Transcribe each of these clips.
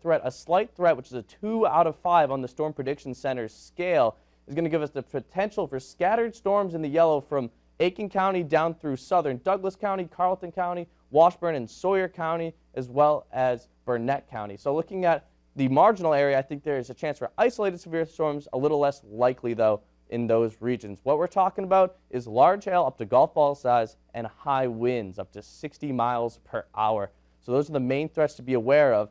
threat. A slight threat, which is a 2 out of 5 on the Storm Prediction Center's scale, is going to give us the potential for scattered storms in the yellow from Aiken County down through southern Douglas County, Carleton County, Washburn and Sawyer County, as well as Burnett County. So looking at the marginal area, I think there is a chance for isolated severe storms, a little less likely, though, in those regions. What we're talking about is large hail up to golf ball size and high winds up to 60 miles per hour. So those are the main threats to be aware of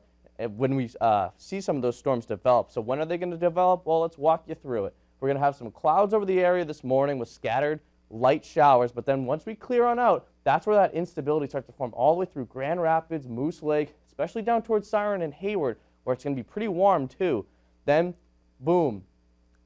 when we see some of those storms develop. So when are they going to develop? Well, let's walk you through it. We're going to have some clouds over the area this morning with scattered light showers, but then once we clear on out, that's where that instability starts to form all the way through Grand Rapids, Moose Lake, especially down towards Siren and Hayward, where it's going to be pretty warm too. Then, boom,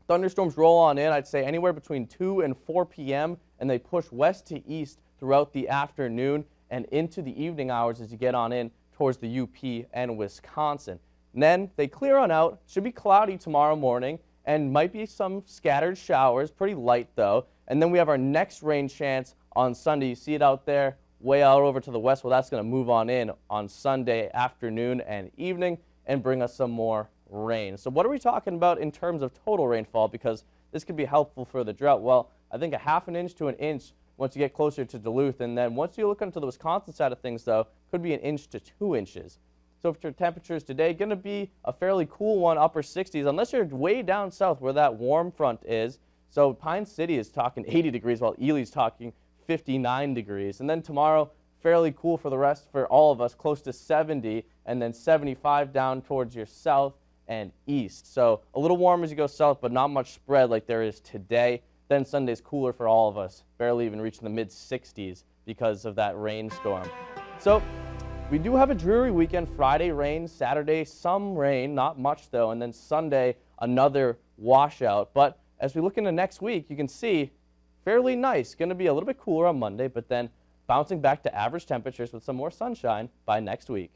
thunderstorms roll on in, I'd say anywhere between 2 and 4 p.m., and they push west to east throughout the afternoon and into the evening hours as you get on in towards the UP and Wisconsin. And then they clear on out. Should be cloudy tomorrow morning and might be some scattered showers, pretty light though. And then we have our next rain chance on Sunday. You see it out there way out over to the west. Well, that's going to move on in on Sunday afternoon and evening and bring us some more rain. So what are we talking about in terms of total rainfall? Because this could be helpful for the drought. Well, I think a ½ inch to an inch once you get closer to Duluth. And then once you look into the Wisconsin side of things, though, could be 1 inch to 2 inches. So for temperatures today, going to be a fairly cool one, upper 60s, unless you're way down south where that warm front is. So Pine City is talking 80 degrees while Ely's talking 59 degrees. And then tomorrow, fairly cool for the rest, for all of us, close to 70, and then 75 down towards your south and east. So a little warm as you go south, but not much spread like there is today. Then Sunday's cooler for all of us, barely even reaching the mid-60s because of that rainstorm. So we do have a dreary weekend. Friday rain, Saturday some rain, not much though, and then Sunday another washout. But as we look into next week, you can see fairly nice. Going to be a little bit cooler on Monday, but then bouncing back to average temperatures with some more sunshine by next week.